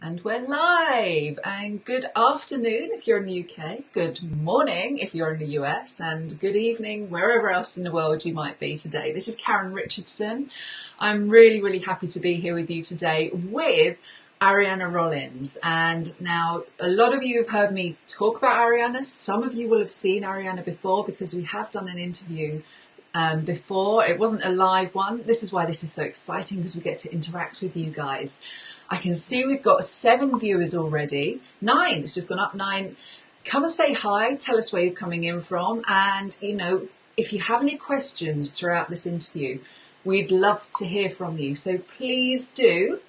And we're live, and good afternoon if you're in the UK, good morning if you're in the US, and good evening wherever else in the world you might be today. This is Karen Richardson. I'm really happy to be here with you today with Aryana Rollins. And now a lot of you have heard me talk about Aryana. Some of you will have seen Aryana before because we have done an interview before. It wasn't a live one. This is why this is so exciting, because we get to interact with you guys. I can see we've got 7 viewers already. 9, it's just gone up 9. Come and say hi, tell us where you're coming in from. And, if you have any questions throughout this interview, we'd love to hear from you. So please do,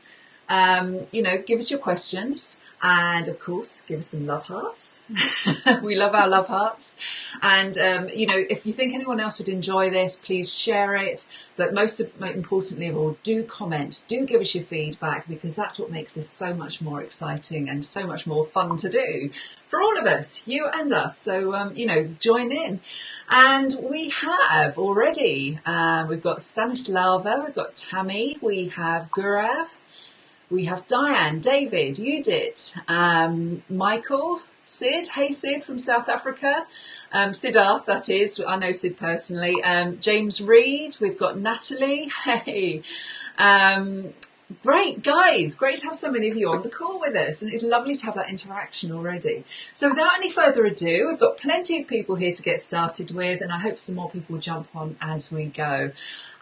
give us your questions. And of course, give us some love hearts. We love our love hearts. And, if you think anyone else would enjoy this, please share it. But most importantly of all, do comment, do give us your feedback, because that's what makes this so much more exciting and so much more fun to do for all of us, you and us. So, join in. And we have already, we've got Stanislava, we've got Tammy, we have Gurav, we have Diane, David, Judith, Michael, Sid. Hey, Sid from South Africa. Siddharth, that is. I know Sid personally. James Reed. We've got Natalie. Hey. Great, guys. Great to have so many of you on the call with us. And it's lovely to have that interaction already. So without any further ado, we've got plenty of people here to get started with. And I hope some more people jump on as we go.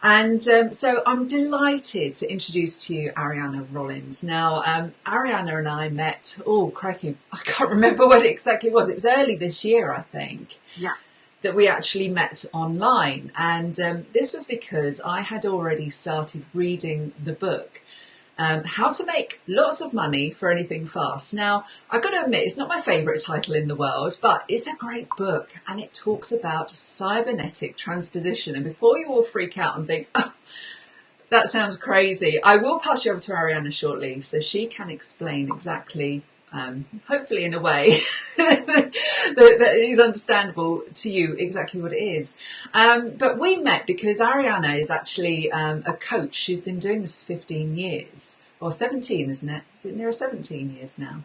And so I'm delighted to introduce to you Aryana Rollins. Now, Aryana and I met, crikey, I can't remember what it exactly was. It was early this year, I think. Yeah. That we actually met online. And this was because I had already started reading the book, How to Make Lots of Money for Anything Fast. Now, I've got to admit, it's not my favourite title in the world, but it's a great book, and it talks about cybernetic transposition. And before you all freak out and think, oh, that sounds crazy, I will pass you over to Aryana shortly so she can explain exactly, hopefully in a way that is understandable to you, exactly what it is. But we met because Aryana is actually a coach. She's been doing this for 15 years, or 17, isn't it? Is it near 17 years now?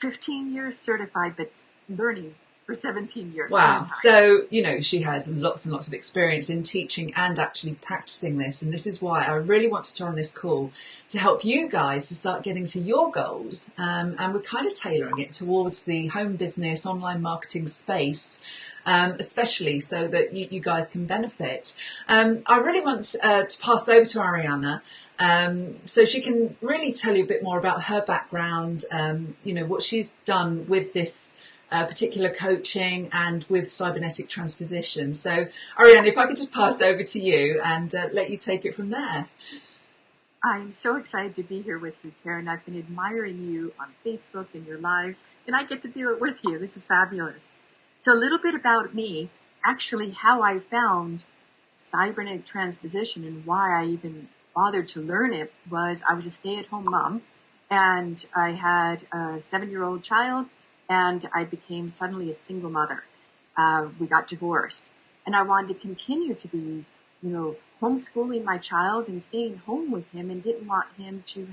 15 years certified, but learning for 17 years. Wow. So, she has lots and lots of experience in teaching and actually practicing this. And this is why I really wanted her on this call, to help you guys to start getting to your goals. And we're kind of tailoring it towards the home business, online marketing space, especially so that you guys can benefit. I really want to pass over to Aryana so she can really tell you a bit more about her background, what she's done with this particular coaching and with cybernetic transposition. So, Aryana, if I could just pass over to you and let you take it from there. I'm so excited to be here with you, Karen. I've been admiring you on Facebook and your lives, and I get to do it with you. This is fabulous. So a little bit about me, actually how I found cybernetic transposition and why I even bothered to learn it was I was a stay-at-home mom, and I had a 7-year-old child, and I became suddenly a single mother. We got divorced, and I wanted to continue to be, homeschooling my child and staying home with him, and didn't want him to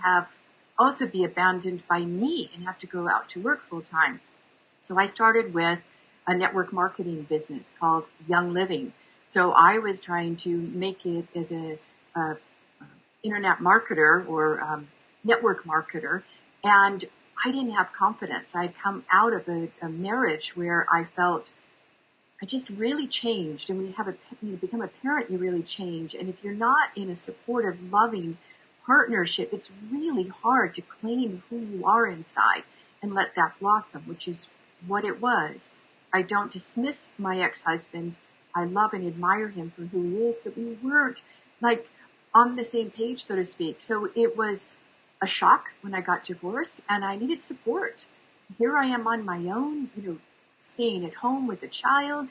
also be abandoned by me and have to go out to work full time. So I started with a network marketing business called Young Living. So I was trying to make it as a internet marketer or network marketer, and I didn't have confidence. I'd come out of a marriage where I felt I just really changed. And when you become a parent, you really change. And if you're not in a supportive, loving partnership, it's really hard to claim who you are inside and let that blossom, which is what it was. I don't dismiss my ex-husband. I love and admire him for who he is, but we weren't on the same page, so to speak. So it was a shock when I got divorced, and I needed support. Here I am on my own, staying at home with a child,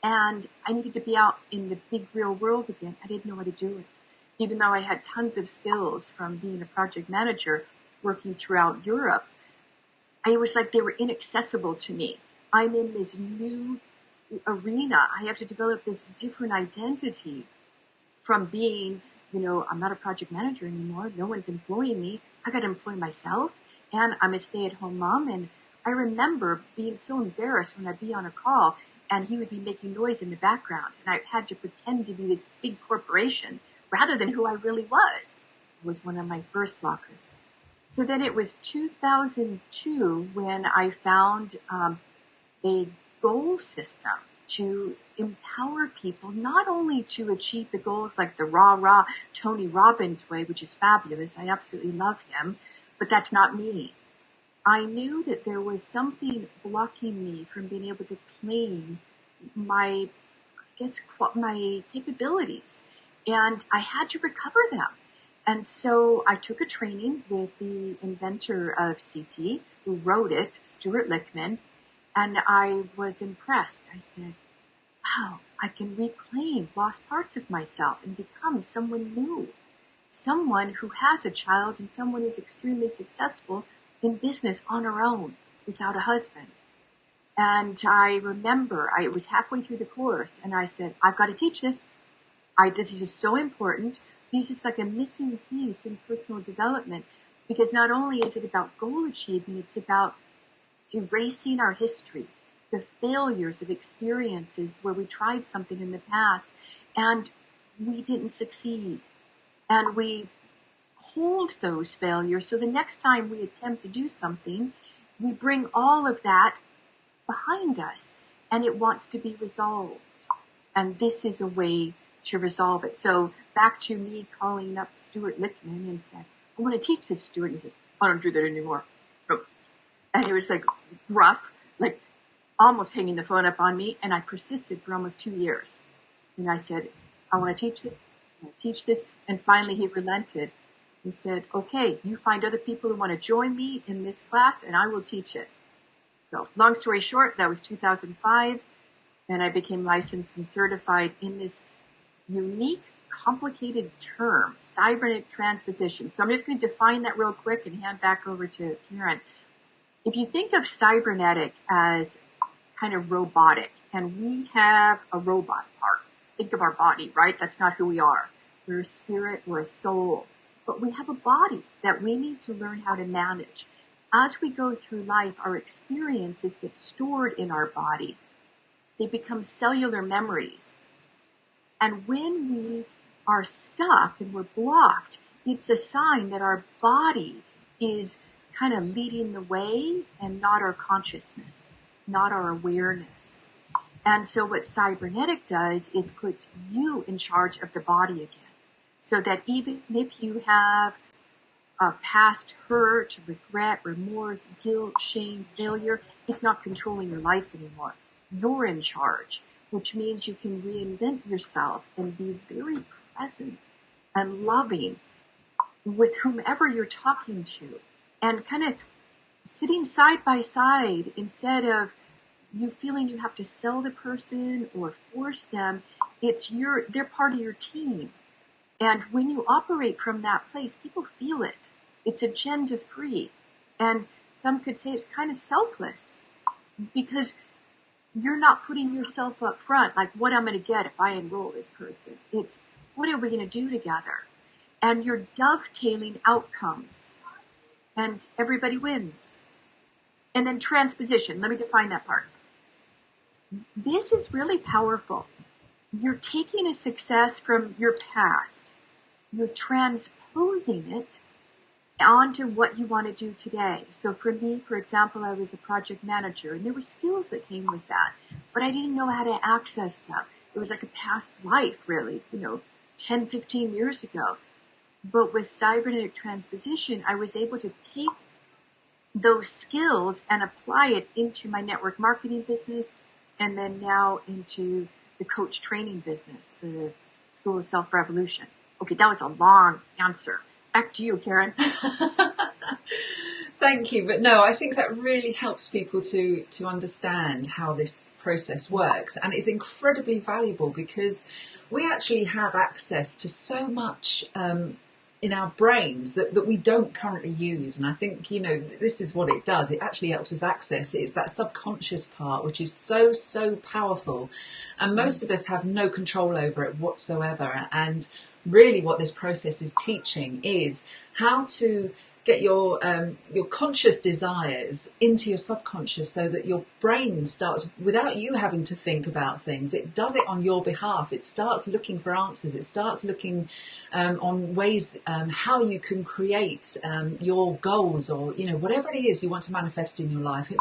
and I needed to be out in the big real world again. I didn't know how to do it. Even though I had tons of skills from being a project manager working throughout Europe, I was like they were inaccessible to me. I'm in this new arena. I have to develop this different identity from being, I'm not a project manager anymore. No one's employing me. I got to employ myself. and I'm a stay-at-home mom. And I remember being so embarrassed when I'd be on a call and he would be making noise in the background, and I had to pretend to be this big corporation rather than who I really was. It was one of my first blockers. So then it was 2002 when I found a goal system to empower people not only to achieve the goals like the rah-rah Tony Robbins way, which is fabulous. I absolutely love him, but that's not me. I knew that there was something blocking me from being able to claim my capabilities, and I had to recover them. And so I took a training with the inventor of CT, who wrote it, Stuart Lichtman, and I was impressed. I said, wow, I can reclaim lost parts of myself and become someone new, someone who has a child and someone who's extremely successful in business on her own without a husband. And I remember I was halfway through the course and I said, I've got to teach this. This is so important. This is like a missing piece in personal development, because not only is it about goal achievement, it's about erasing our history, the failures of experiences where we tried something in the past and we didn't succeed. And we hold those failures. So the next time we attempt to do something, we bring all of that behind us and it wants to be resolved. And this is a way to resolve it. So back to me calling up Stuart Lichtman and said, I want to teach this, Stuart. And he said, I don't do that anymore. And it was like rough, like almost hanging the phone up on me. And I persisted for almost 2 years. And I said, I want to teach this. I want to teach this. And finally he relented. He said, okay, you find other people who want to join me in this class and I will teach it. So long story short, that was 2005. And I became licensed and certified in this unique, complicated term, cybernetic transposition. So I'm just going to define that real quick and hand back over to Karen. If you think of cybernetic as kind of robotic, and we have a robot part. Think of our body, right? That's not who we are. We're a spirit, we're a soul. But we have a body that we need to learn how to manage. As we go through life, our experiences get stored in our body. They become cellular memories. And when we are stuck and we're blocked, it's a sign that our body is kind of leading the way and not our consciousness, not our awareness. And so what cybernetic does is puts you in charge of the body again. So that even if you have a past hurt, regret, remorse, guilt, shame, failure, it's not controlling your life anymore. You're in charge, which means you can reinvent yourself and be very present and loving with whomever you're talking to, and kind of sitting side by side instead of you feeling you have to sell the person or force them. They're part of your team. And when you operate from that place, people feel it. It's agenda free. And some could say it's kind of selfless because you're not putting yourself up front, like what I'm going to get if I enroll this person. It's what are we going to do together? And you're dovetailing outcomes and everybody wins. And then transposition. Let me define that part. This is really powerful. You're taking a success from your past. You're transposing it onto what you want to do today. So for me, for example, I was a project manager and there were skills that came with that, but I didn't know how to access them. It was like a past life, really, 10, 15 years ago. But with cybernetic transposition, I was able to take those skills and apply it into my network marketing business and then now into the coach training business, the School of Self-Revolution. Okay, that was a long answer. Back to you, Karen. Thank you. But no, I think that really helps people to understand how this process works. And it's incredibly valuable because we actually have access to so much in our brains that we don't currently use. And I think, this is what it does. It actually helps us access it. It's that subconscious part, which is so, so powerful. And most of us have no control over it whatsoever. And really what this process is teaching is how to get your conscious desires into your subconscious, so that your brain starts, without you having to think about things, it does it on your behalf. It starts looking for answers. It starts looking on ways how you can create your goals, or whatever it is you want to manifest in your life.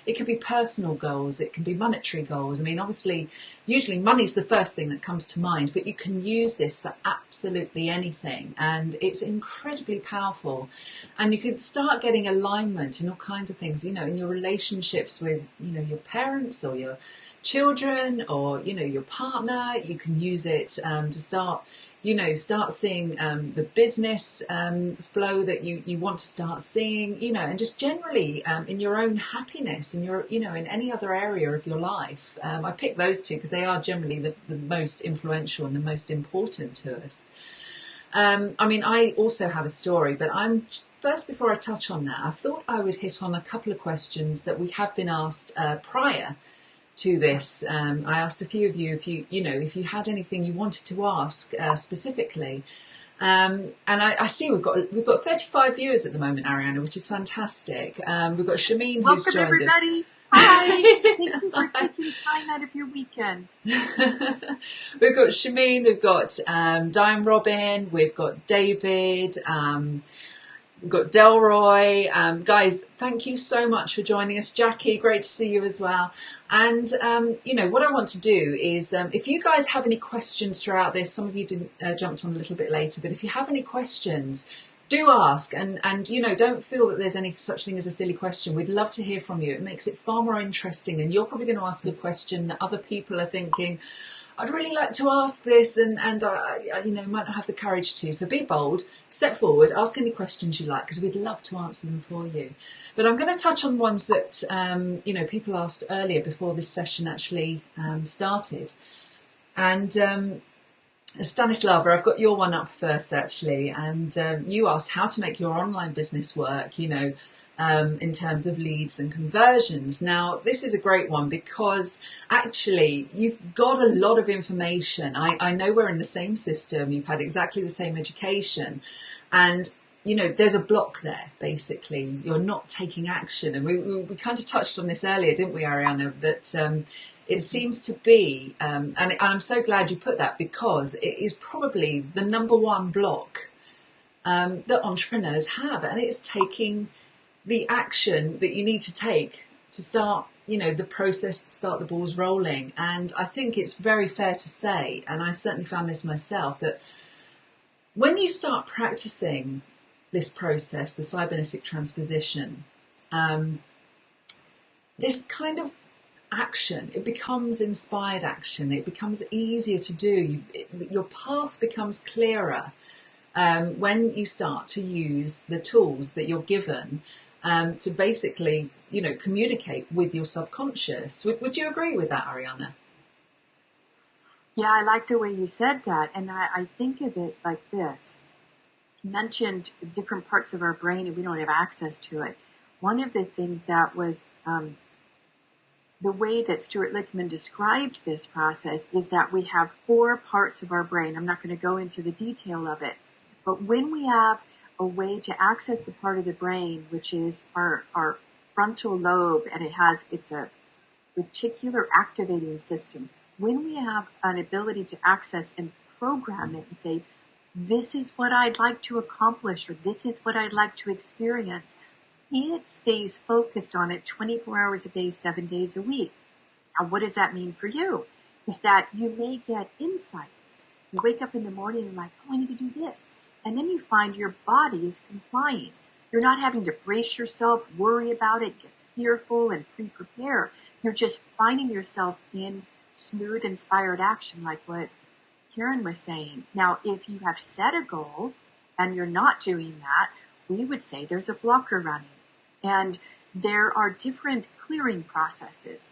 It could be personal goals, it can be monetary goals. I mean, obviously, usually money's the first thing that comes to mind, but you can use this for absolutely anything, and it's incredibly powerful. And you can start getting alignment in all kinds of things, in your relationships with, your parents or your children, or, your partner. You can use it to start seeing the business flow that you want to start seeing, and just generally in your own happiness, in your, in any other area of your life. I picked those two because they are generally the most influential and the most important to us. I also have a story, but first, before I touch on that, I thought I would hit on a couple of questions that we have been asked prior to this. I asked a few of you if you had anything you wanted to ask specifically. And I see we've got 35 viewers at the moment, Aryana, which is fantastic. We've got Shameen who's joined everybody. us. Hi, thank you for taking time out of your weekend. We've got Shameen, we've got Diane Robin, we've got David, we've got Delroy. Guys, thank you so much for joining us. Jackie, great to see you as well. And, what I want to do is, if you guys have any questions throughout this, some of you jumped on a little bit later, but if you have any questions, do ask, and don't feel that there's any such thing as a silly question. We'd love to hear from you. It makes it far more interesting, and you're probably going to ask a question that other people are thinking, I'd really like to ask this, and I might not have the courage to. So be bold, step forward, ask any questions you like, because we'd love to answer them for you. But I'm going to touch on ones that people asked earlier before this session actually started. And Stanislava, I've got your one up first actually, and you asked how to make your online business work, in terms of leads and conversions. Now, this is a great one because actually you've got a lot of information. I know we're in the same system, you've had exactly the same education, and there's a block there, basically. You're not taking action. And we kind of touched on this earlier, didn't we, Aryana, that it seems to be, and I'm so glad you put that, because it is probably the number one block that entrepreneurs have, and it's taking the action that you need to take to start, the process, start the balls rolling. And I think it's very fair to say, and I certainly found this myself, that when you start practicing this process, the cybernetic transposition, this kind of action, it becomes inspired action. It becomes easier to do. Your path becomes clearer when you start to use the tools that you're given to basically, communicate with your subconscious. Would you agree with that, Aryana? Yeah, I like the way you said that. And I think of it like this. You mentioned different parts of our brain and we don't have access to it. One of the things that was the way that Stuart Lichtman described this process is that we have 4 parts of our brain. I'm not going to go into the detail of it, but when we have a way to access the part of the brain, which is our frontal lobe, and it's a reticular activating system. When we have an ability to access and program it and say, this is what I'd like to accomplish, or this is what I'd like to experience, it stays focused on it 24 hours a day, 7 days a week. Now, what does that mean for you? Is that you may get insights. You wake up in the morning and like, I need to do this. And then you find your body is complying. You're not having to brace yourself, worry about it, get fearful and pre-prepare. You're just finding yourself in smooth, inspired action, like what Karen was saying. Now, if you have set a goal and you're not doing that, we would say there's a blocker running. And there are different clearing processes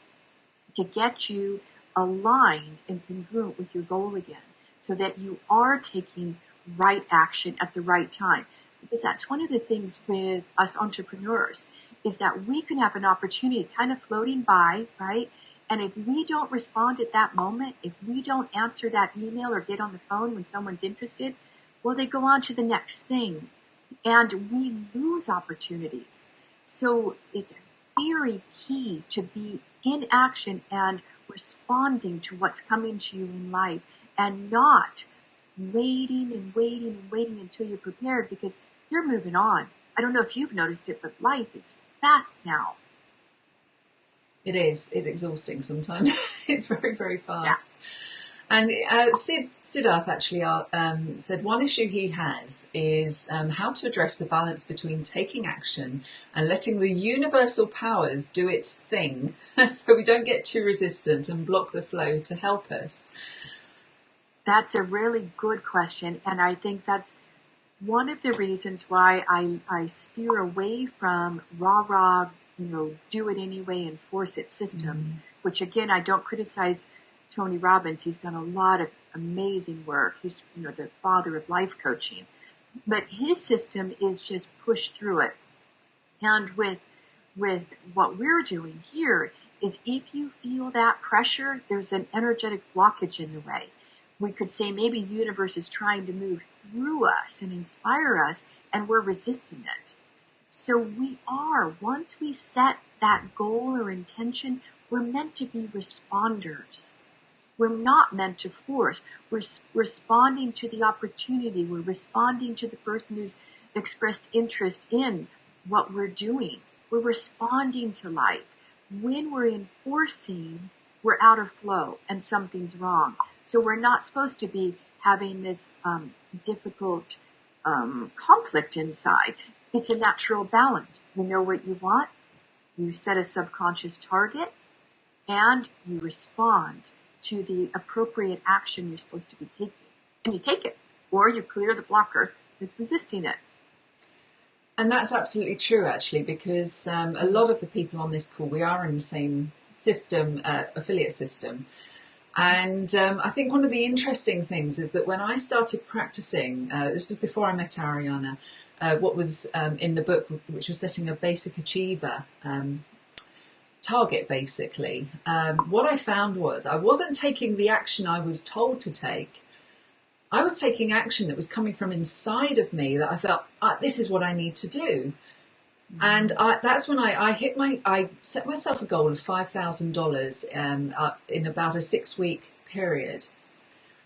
to get you aligned and congruent with your goal again, so that you are taking right action at the right time. Because that's one of the things with us entrepreneurs, is that we can have an opportunity kind of floating by, right? And if we don't respond at that moment, if we don't answer that email or get on the phone when someone's interested, well, they go on to the next thing. and we lose opportunities. So it's very key to be in action and responding to what's coming to you in life, and not waiting and waiting and waiting until you're prepared, because you're moving on. I don't know if you've noticed it, but life is fast now. It is. It's exhausting sometimes. It's very, very fast. Yeah. And Siddharth actually said one issue he has is how to address the balance between taking action and letting the universal powers do its thing so we don't get too resistant and block the flow to help us. That's a really good question. And I think that's one of the reasons why I steer away from rah-rah, do it anyway and force it systems, which again, I don't criticize Tony Robbins. He's done a lot of amazing work. He's, the father of life coaching, but his system is just push through it. And with what we're doing here is, if you feel that pressure, there's an energetic blockage in the way. We could say maybe the universe is trying to move through us and inspire us, and we're resisting it. So once we set that goal or intention, we're meant to be responders. We're not meant to force. We're responding to the opportunity. We're responding to the person who's expressed interest in what we're doing. We're responding to life. When we're enforcing, we're out of flow and something's wrong. So we're not supposed to be having this difficult conflict inside. It's a natural balance. You know what you want. You set a subconscious target, and you respond to the appropriate action you're supposed to be taking. And you take it, or you clear the blocker that's resisting it. And that's absolutely true, actually, because a lot of the people on this call, we are in the same system, affiliate system. And I think one of the interesting things is that when I started practicing, this was before I met Aryana, what was in the book, which was setting a basic achiever target, basically. What I found was I wasn't taking the action I was told to take. I was taking action that was coming from inside of me, that I felt, this is what I need to do. And that's when I set myself a goal of $5,000 in about a 6-week period.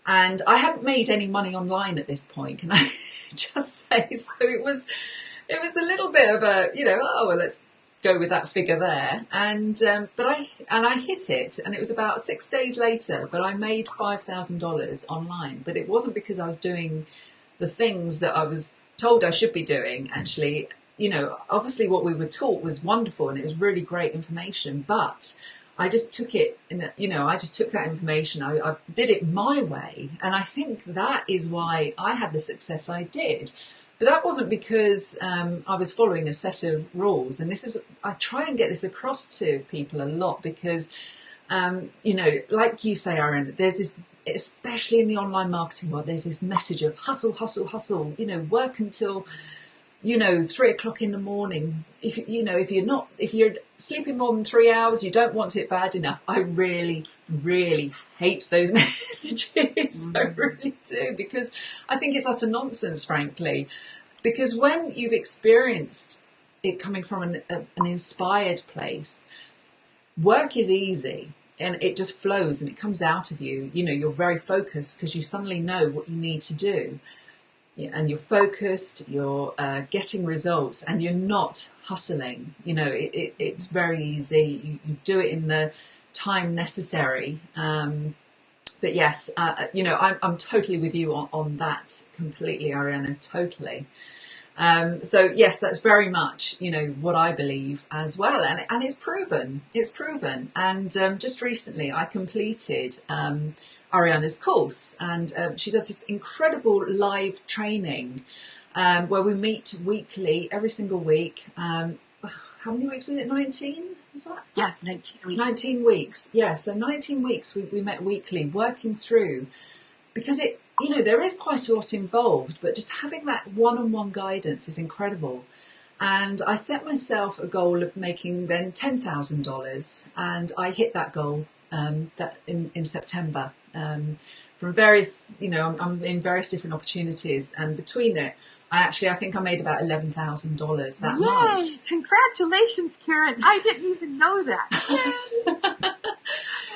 And I hadn't made any money online at this point, can I just say? So it was a little bit of a, let's go with that figure there. And but I hit it, and it was about 6 days later, but I made $5,000 online. But it wasn't because I was doing the things that I was told I should be doing, actually. Obviously what we were taught was wonderful and it was really great information, but I just took it, I just took that information, I did it my way. And I think that is why I had the success I did. But that wasn't because I was following a set of rules. And I try and get this across to people a lot because, like you say, Aaron, there's this, especially in the online marketing world, there's this message of hustle, hustle, hustle, work until 3 o'clock in the morning. If you're sleeping more than 3 hours, you don't want it bad enough. I really, really hate those messages. I really do, because I think it's utter nonsense, frankly. Because when you've experienced it coming from an inspired place, work is easy. And it just flows and it comes out of you. You're very focused because you suddenly know what you need to do. And you're focused, you're getting results, and you're not hustling. It's very easy. You do it in the time necessary. But yes, I'm totally with you on that completely, Aryana, totally. So yes, that's very much, what I believe as well. And it's proven. And just recently I completed Aryana's course, and she does this incredible live training where we meet weekly, every single week. How many weeks is it? 19? Is that? Yeah, 19 weeks. 19 weeks. Yeah, so 19 weeks we met weekly, working through, because there is quite a lot involved, but just having that one-on-one guidance is incredible. And I set myself a goal of making then $10,000, and I hit that goal that in September. From various, I'm in various different opportunities, and between it, I think I made about $11,000 that month. Yay! Congratulations, Karen. I didn't even know that.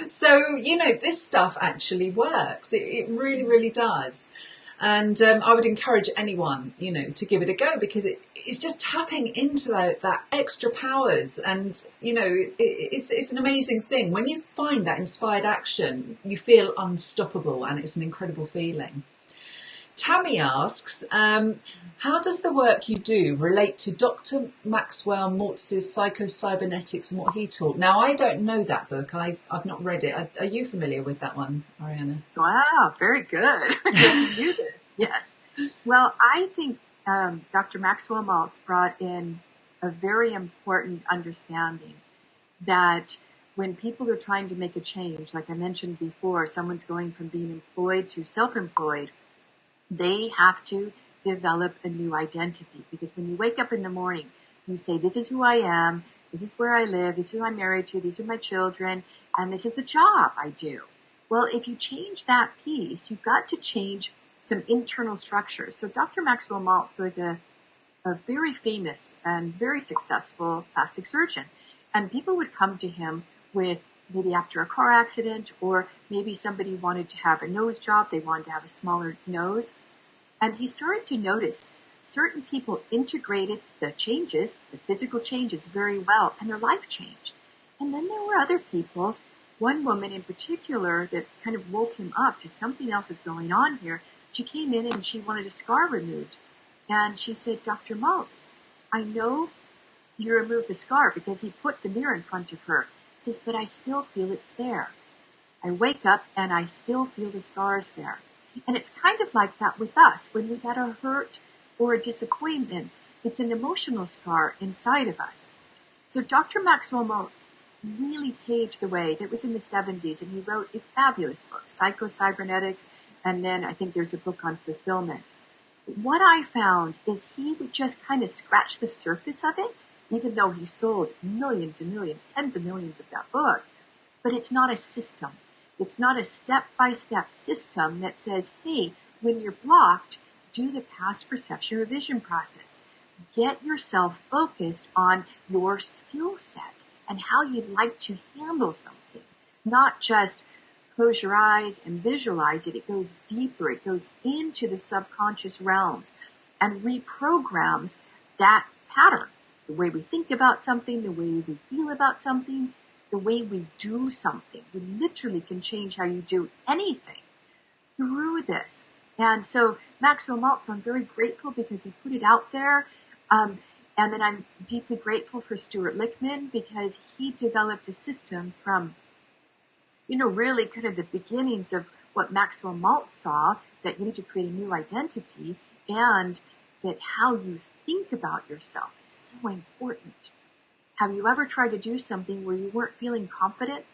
So, this stuff actually works. It really, really does. And I would encourage anyone, to give it a go, because it's just tapping into that extra powers. And, it's an amazing thing. When you find that inspired action, you feel unstoppable, and it's an incredible feeling. Tammy asks, how does the work you do relate to Dr. Maxwell Maltz's Psycho-Cybernetics and what he taught? Now, I don't know that book. I've not read it. Are you familiar with that one, Aryana? Wow, very good. Yes, you do this. Yes. Well, I think Dr. Maxwell Maltz brought in a very important understanding that when people are trying to make a change, like I mentioned before, someone's going from being employed to self-employed, they have to develop a new identity. Because when you wake up in the morning, you say, this is who I am, this is where I live, this is who I'm married to, these are my children, and this is the job I do. Well, if you change that piece, you've got to change some internal structures. So Dr. Maxwell Maltz was a very famous and very successful plastic surgeon. And people would come to him with maybe after a car accident, or maybe somebody wanted to have a nose job, they wanted to have a smaller nose. And he started to notice certain people integrated the changes, the physical changes very well, and their life changed. And then there were other people, one woman in particular that kind of woke him up to something else is going on here. She came in and she wanted a scar removed. And she said, Dr. Maltz, I know you removed the scar, because he put the mirror in front of her. He says, but I still feel it's there. I wake up and I still feel the scars there. And it's kind of like that with us. When we've had a hurt or a disappointment, it's an emotional scar inside of us. So Dr. Maxwell Maltz really paved the way. That was in the 70s, and he wrote a fabulous book, Psycho-Cybernetics, and then I think there's a book on fulfillment. What I found is he would just kind of scratch the surface of it, even though he sold millions and millions, tens of millions of that book. But it's not a system. It's not a step-by-step system that says, hey, when you're blocked, do the past perception revision process. Get yourself focused on your skill set and how you'd like to handle something. Not just close your eyes and visualize it. It goes deeper. It goes into the subconscious realms and reprograms that pattern. The way we think about something, the way we feel about something, the way we do something. We literally can change how you do anything through this. And so Maxwell Maltz, I'm very grateful because he put it out there. And then I'm deeply grateful for Stuart Lichtman because he developed a system from, really kind of the beginnings of what Maxwell Maltz saw, that you need to create a new identity, and that how you think about yourself is so important. Have you ever tried to do something where you weren't feeling confident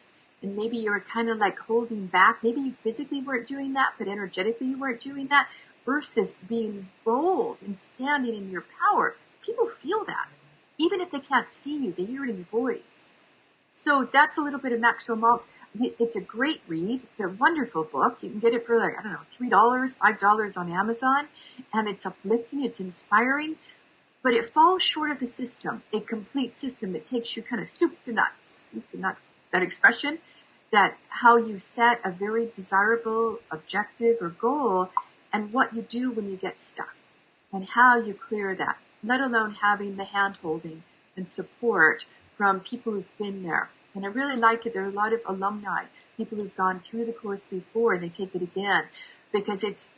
and maybe you were kind of like holding back? Maybe you physically weren't doing that, but energetically you weren't doing that, versus being bold and standing in your power. People feel that. Even if they can't see you, they hear it in your voice. So that's a little bit of Maxwell Maltz. It's a great read. It's a wonderful book. You can get it for $3, $5 on Amazon. And it's uplifting. It's inspiring. But it falls short of the system, a complete system that takes you kind of soup to nuts, that expression, that how you set a very desirable objective or goal and what you do when you get stuck and how you clear that, let alone having the hand-holding and support from people who've been there. And I really like it. There are a lot of alumni, people who've gone through the course before and they take it again, because it's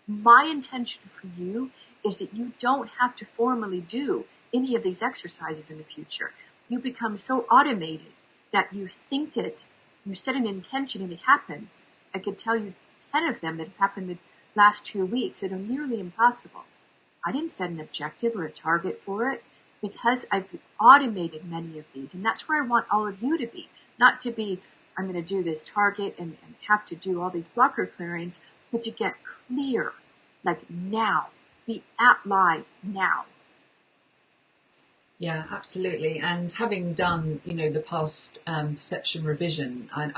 my intention for you is that you don't have to formally do any of these exercises in the future. You become so automated that you think it, you set an intention and it happens. I could tell you 10 of them that have happened the last 2 weeks that are nearly impossible. I didn't set an objective or a target for it because I've automated many of these. And that's where I want all of you to be. Not to be, I'm going to do this target and have to do all these blocker clearings, but to get clear, like now. Be at live now. Yeah, absolutely. And having done, the past perception revision, and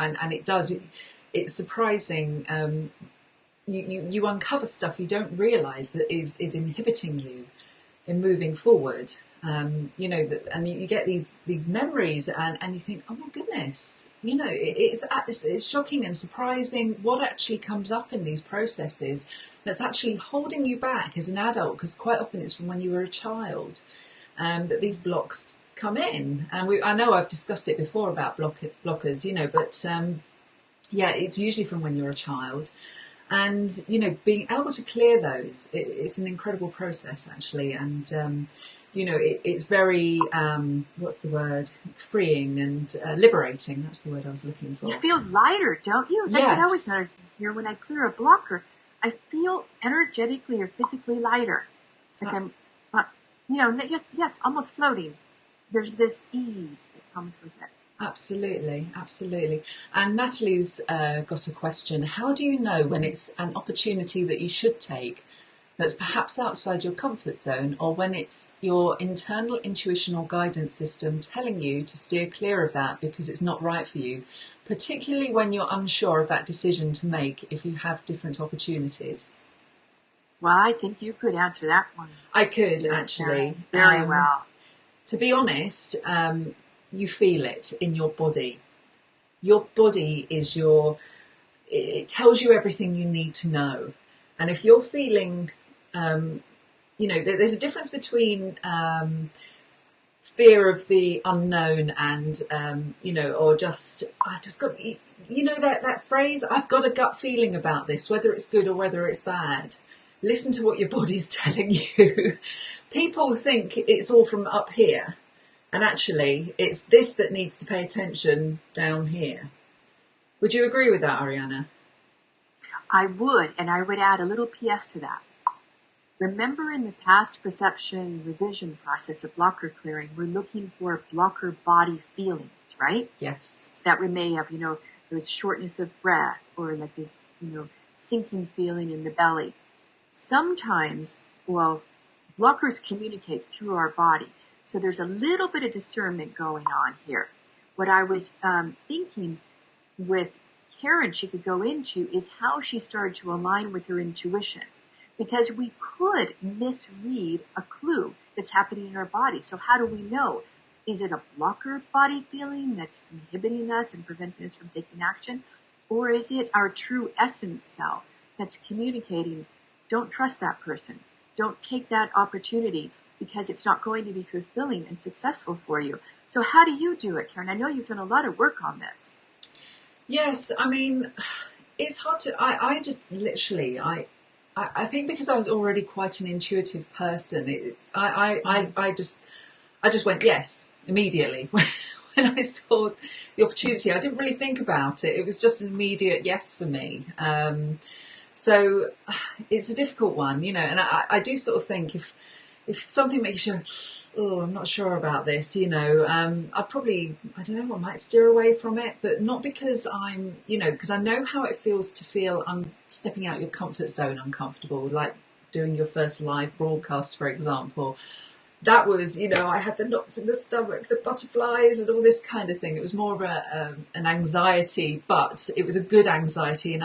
it's surprising you uncover stuff you don't realize that is inhibiting you in moving forward. And you get these memories, and you think, oh my goodness, it's shocking and surprising what actually comes up in these processes that's actually holding you back as an adult, because quite often it's from when you were a child that these blocks come in. And I know I've discussed it before about blockers, but it's usually from when you're a child. And, being able to clear those, it's an incredible process, actually. And, it's very, what's the word? Freeing and liberating. That's the word I was looking for. You feel lighter, don't you? That's what I always notice here. When I clear a blocker, I feel energetically or physically lighter. Like I'm, almost floating. There's this ease that comes with it. Absolutely, absolutely. And Natalie's got a question. How do you know when it's an opportunity that you should take that's perhaps outside your comfort zone, or when it's your internal intuition or guidance system telling you to steer clear of that because it's not right for you, particularly when you're unsure of that decision to make if you have different opportunities? Well, I think you could answer that one. I could, actually. Very well. To be honest, you feel it in your body. Your body is it tells you everything you need to know. And if you're feeling, there's a difference between fear of the unknown and, or I just got, that phrase, I've got a gut feeling about this, whether it's good or whether it's bad. Listen to what your body's telling you. People think it's all from up here. And actually, it's this that needs to pay attention down here. Would you agree with that, Aryana? I would, and I would add a little PS to that. Remember, in the past perception revision process of blocker clearing, we're looking for blocker body feelings, right? Yes. That we may have, there's shortness of breath, or like this, sinking feeling in the belly. Sometimes, blockers communicate through our body. So there's a little bit of discernment going on here. What I was thinking with Karen she could go into is how she started to align with her intuition. Because we could misread a clue that's happening in our body. So how do we know? Is it a blocker body feeling that's inhibiting us and preventing us from taking action? Or is it our true essence self that's communicating, don't trust that person. Don't take that opportunity, because it's not going to be fulfilling and successful for you. So how do you do it, Karen? I know you've done a lot of work on this. Yes, I mean, it's hard to, I just literally, I think because I was already quite an intuitive person, I just went yes immediately when I saw the opportunity. I didn't really think about it. It was just an immediate yes for me. So it's a difficult one, and I do sort of think if something makes you, I'm not sure about this, I might steer away from it, but not because I'm, because I know how it feels to feel stepping out your comfort zone uncomfortable, like doing your first live broadcast, for example. That was, I had the knots in the stomach, the butterflies and all this kind of thing. It was more of an anxiety, but it was a good anxiety. And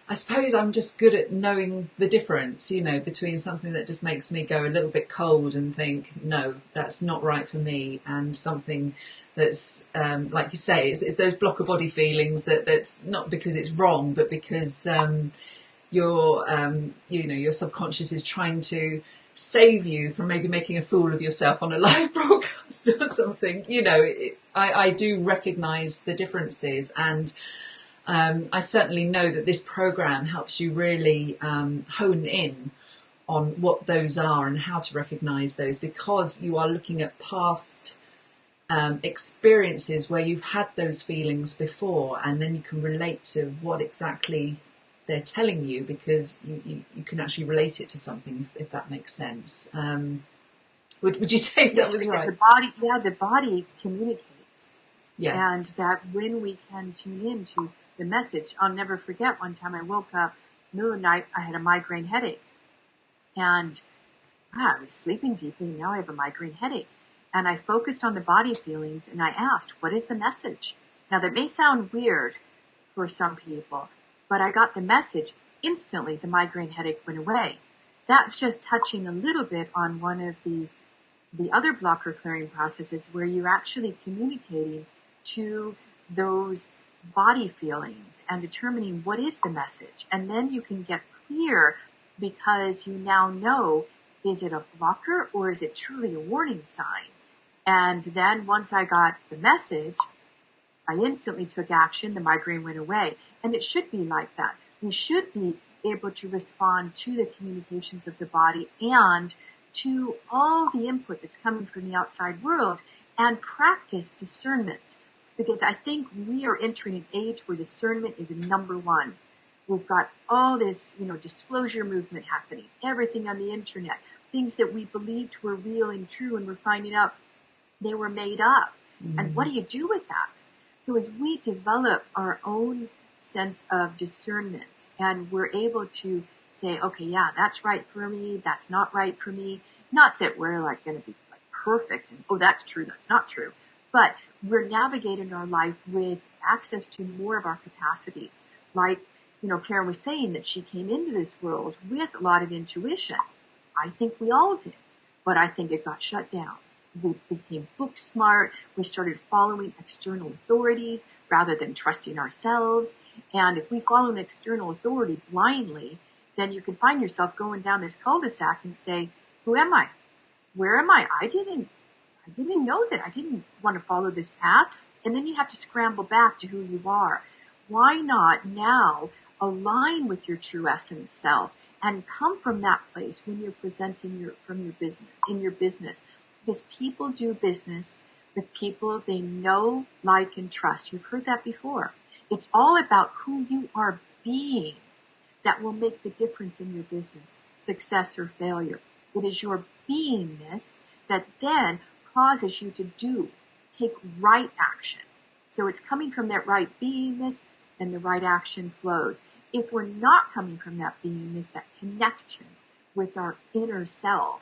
I suppose I'm just good at knowing the difference, between something that just makes me go a little bit cold and think, no, that's not right for me, and something that's, like you say, it's those blocker body feelings that's not because it's wrong, but because your subconscious is trying to save you from maybe making a fool of yourself on a live broadcast or something. I do recognise the differences, and I certainly know that this program helps you really hone in on what those are and how to recognise those, because you are looking at past experiences where you've had those feelings before, and then you can relate to what exactly they're telling you, because you can actually relate it to something, if that makes sense. Would you say that was right? The body communicates. Yes. And that when we can tune into the message, I'll never forget one time I woke up middle of the night, I had a migraine headache. And I was sleeping deeply, and now I have a migraine headache. And I focused on the body feelings, and I asked, what is the message? Now, that may sound weird for some people, but I got the message. instantly the migraine headache went away. That's just touching a little bit on one of the other blocker clearing processes where you're actually communicating to those body feelings and determining what is the message. And then you can get clear because you now know, is it a blocker or is it truly a warning sign? And then once I got the message, I instantly took action. The migraine went away. And it should be like that. We should be able to respond to the communications of the body and to all the input that's coming from the outside world and practice discernment. Because I think we are entering an age where discernment is number one. We've got all this, disclosure movement happening, everything on the internet, things that we believed were real and true, and we're finding out they were made up. Mm-hmm. And what do you do with that? So as we develop our own sense of discernment and we're able to say, okay, yeah, that's right for me, that's not right for me. Not that we're going to be perfect and, oh, that's true, that's not true. But we're navigating our life with access to more of our capacities. Like, Karen was saying that she came into this world with a lot of intuition. I think we all did, but I think it got shut down. We became book smart. We started following external authorities rather than trusting ourselves. And if we follow an external authority blindly, then you can find yourself going down this cul-de-sac and say, who am I? Where am I? I didn't know that. I didn't want to follow this path. And then you have to scramble back to who you are. Why not now align with your true essence self and come from that place when you're presenting in your business? Because people do business with people they know, like, and trust. You've heard that before. It's all about who you are being that will make the difference in your business, success or failure. It is your beingness that then causes you to take right action. So it's coming from that right beingness and the right action flows. If we're not coming from that beingness, that connection with our inner self,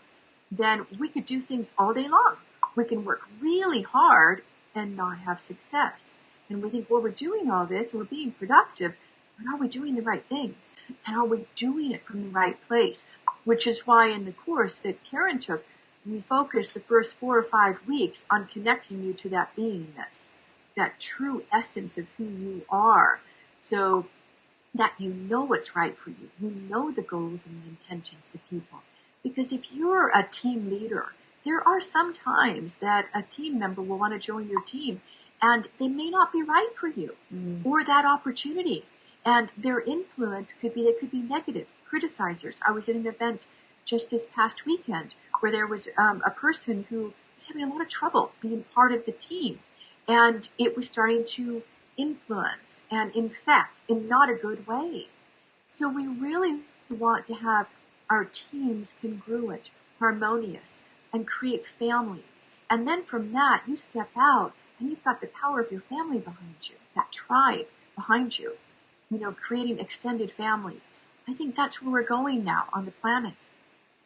then we could do things all day long. We can work really hard and not have success. And we think, well, we're doing all this, we're being productive, but are we doing the right things? And are we doing it from the right place? Which is why in the course that Karen took, we focused the first 4 or 5 weeks on connecting you to that beingness, that true essence of who you are, so that you know what's right for you. You know the goals and the intentions of people. Because if you're a team leader, there are some times that a team member will want to join your team and they may not be right for you or that opportunity. And their influence could be negative, criticizers. I was at an event just this past weekend where there was a person who was having a lot of trouble being part of the team. And it was starting to influence and infect in not a good way. So we really want to have our teams congruent, harmonious, and create families. And then from that, you step out and you've got the power of your family behind you, that tribe behind you, creating extended families. I think that's where we're going now on the planet.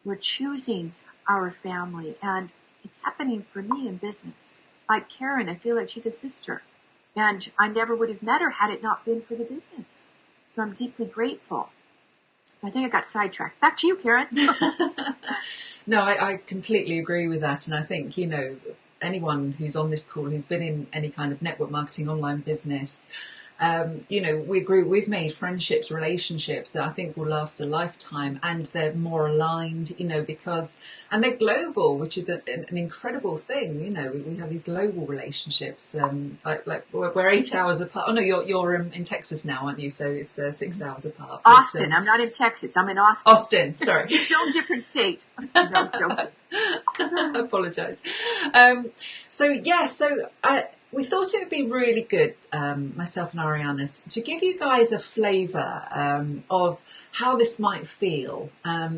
We're choosing our family, and it's happening for me in business. Like Karen, I feel like she's a sister, and I never would have met her had it not been for the business. So I'm deeply grateful. I think I got sidetracked. Back to you, Karen. No, I completely agree with that. And I think, anyone who's on this call who's been in any kind of network marketing, online business, we agree, we've made friendships, relationships that I think will last a lifetime, and they're more aligned, and they're global, which is an incredible thing. We have these global relationships, like we're 8 hours apart. Oh no, you're in Texas now, aren't you? So it's 6 hours apart. Austin. I'm not in Texas. I'm in Austin. Austin, sorry. It's your different state. No, I apologise. We thought it would be really good, myself and Aryana, to give you guys a flavour of how this might feel,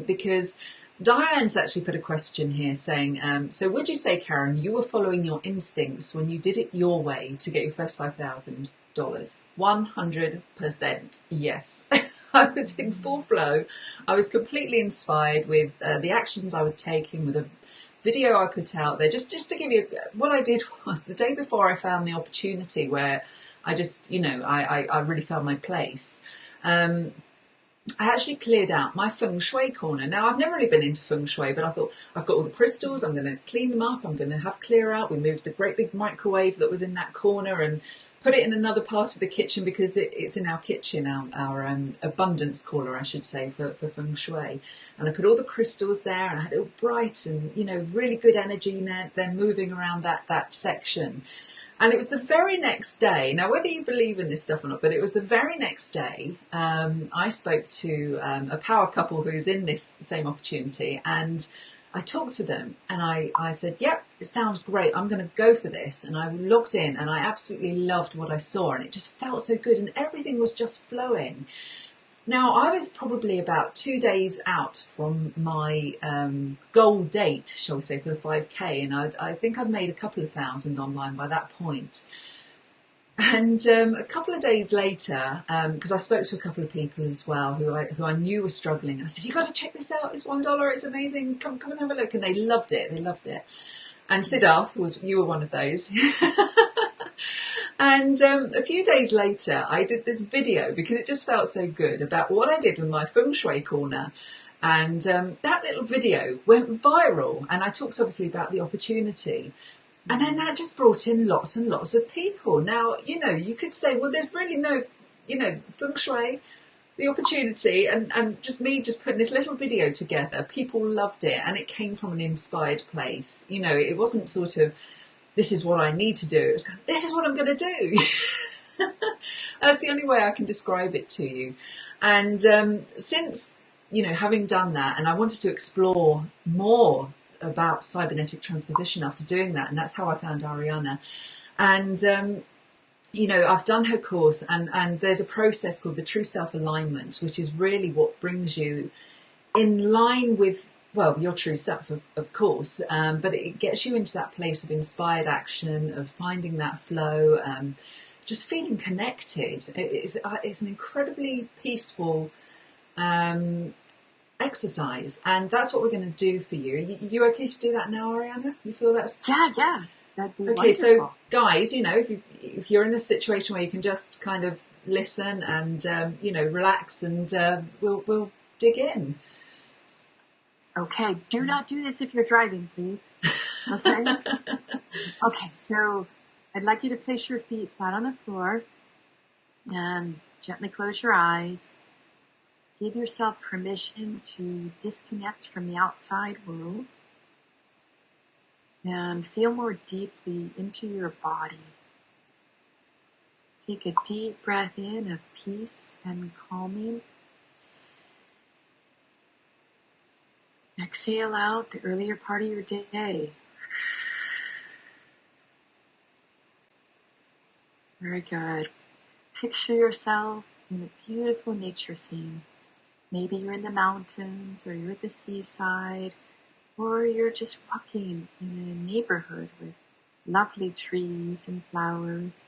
because Diane's actually put a question here saying, so would you say, Karen, you were following your instincts when you did it your way to get your first $5,000? 100% yes. I was in full flow. I was completely inspired with the actions I was taking, with a video I put out there. Just to give you, what I did was the day before I found the opportunity where I just, I really found my place. I actually cleared out my feng shui corner. Now, I've never really been into feng shui, but I thought, I've got all the crystals, I'm going to clean them up, I'm going to have clear out. We moved the great big microwave that was in that corner and put it in another part of the kitchen because it's in our kitchen, our abundance corner, I should say, for feng shui. And I put all the crystals there, and I had it all bright and, really good energy there moving around that section. And it was the very next day, now whether you believe in this stuff or not, but it was the very next day, I spoke to a power couple who's in this same opportunity, and I talked to them and I said, yep, it sounds great, I'm going to go for this. And I logged in and I absolutely loved what I saw, and it just felt so good and everything was just flowing. Now, I was probably about 2 days out from my goal date, shall we say, for the 5K, and I think I'd made a couple of thousand online by that point. And a couple of days later, because I spoke to a couple of people as well who I knew were struggling, I said, "You got to check this out. It's $1. It's amazing. Come and have a look." And they loved it. They loved it. And Siddharth you were one of those. And a few days later, I did this video because it just felt so good about what I did with my feng shui corner. And that little video went viral. And I talked obviously about the opportunity. And then that just brought in lots and lots of people. Now, you could say, well, there's really no, feng shui, the opportunity, and just me just putting this little video together. People loved it. And it came from an inspired place. It wasn't sort of, this is what I need to do. It was kind of, this is what I'm going to do. That's the only way I can describe it to you. And since, having done that, and I wanted to explore more about cybernetic transposition after doing that, and that's how I found Aryana. And, I've done her course, and there's a process called the true self-alignment, which is really what brings you in line with, well, your true self, of course, but it gets you into that place of inspired action, of finding that flow, just feeling connected. It's an incredibly peaceful exercise, and that's what we're going to do for you. You okay to do that now, Aryana? You feel that's... Yeah. That'd be okay, wonderful. so guys, if you're in a situation where you can just kind of listen and, relax, and we'll dig in. Okay, do not do this if you're driving, please. Okay? Okay, so I'd like you to place your feet flat on the floor and gently close your eyes. Give yourself permission to disconnect from the outside world and feel more deeply into your body. Take a deep breath in of peace and calming. Exhale out the earlier part of your day. Very good. Picture yourself in a beautiful nature scene. Maybe you're in the mountains, or you're at the seaside, or you're just walking in a neighborhood with lovely trees and flowers.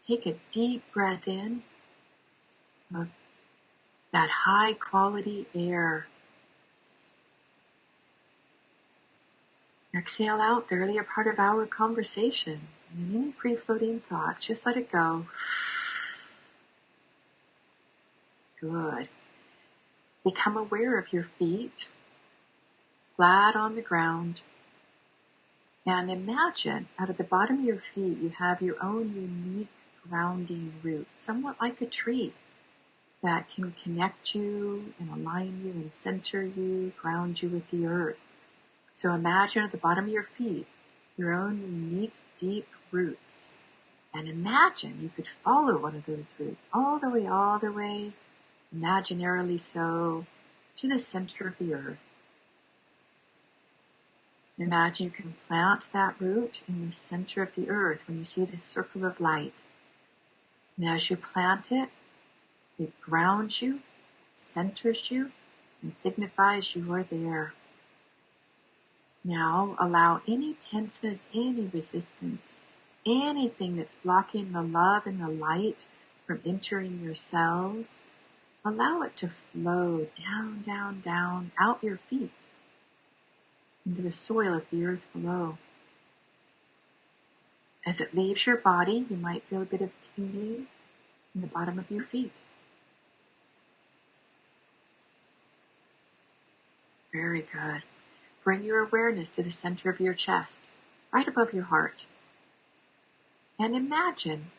Take a deep breath in of that high quality air. Exhale out the earlier part of our conversation. And any free-floating thoughts, just let it go. Good. Become aware of your feet, flat on the ground. And imagine out of the bottom of your feet, you have your own unique grounding root, somewhat like a tree that can connect you and align you and center you, ground you with the earth. So imagine at the bottom of your feet, your own unique deep roots. And imagine you could follow one of those roots all the way, imaginarily so, to the center of the earth. Imagine you can plant that root in the center of the earth when you see this circle of light. And as you plant it, it grounds you, centers you, and signifies you are there. Now allow any tenseness, any resistance, anything that's blocking the love and the light from entering your cells, allow it to flow down, down, down, out your feet, into the soil of the earth below. As it leaves your body, you might feel a bit of tingling in the bottom of your feet. Very good. Bring your awareness to the center of your chest, right above your heart. And imagine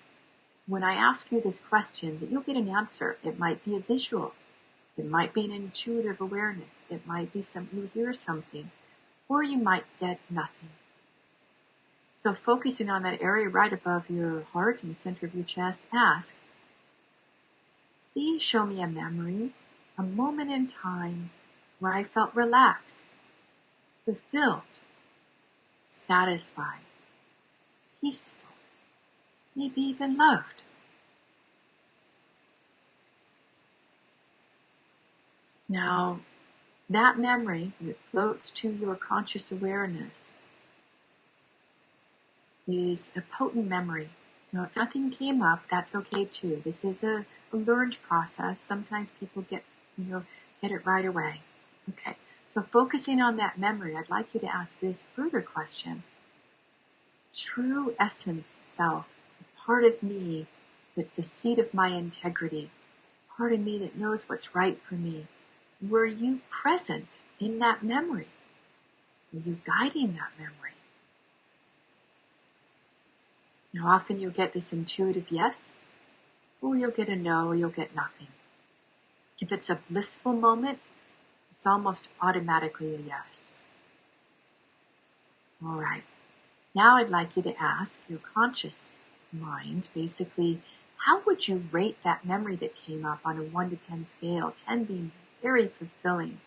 when I ask you this question that you'll get an answer. It might be a visual. It might be an intuitive awareness. It might be you hear something, or you might get nothing. So focusing on that area right above your heart in the center of your chest, ask, please show me a memory, a moment in time where I felt relaxed, fulfilled, satisfied, peaceful, maybe even loved. Now, that memory that floats to your conscious awareness is a potent memory. Now, if nothing came up, that's okay too. This is a learned process. Sometimes people get it right away. Okay, so focusing on that memory, I'd like you to ask this further question. True essence self, the part of me that's the seat of my integrity, part of me that knows what's right for me, were you present in that memory? Were you guiding that memory? Now, often you'll get this intuitive yes, or you'll get a no, or you'll get nothing. If it's a blissful moment, it's almost automatically a yes. All right. Now I'd like you to ask your conscious mind, basically, how would you rate that memory that came up on a 1 to 10 scale, 10 being very fulfilling?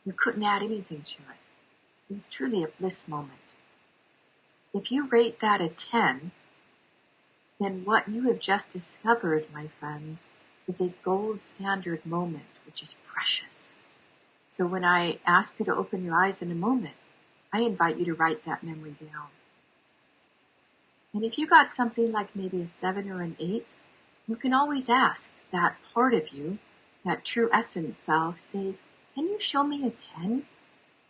You couldn't add anything to it. It was truly a bliss moment. If you rate that a 10, then what you have just discovered, my friends, is a gold standard moment, which is precious. So when I ask you to open your eyes in a moment, I invite you to write that memory down. And if you got something like maybe a 7 or an 8, you can always ask that part of you, that true essence self, say, can you show me a 10?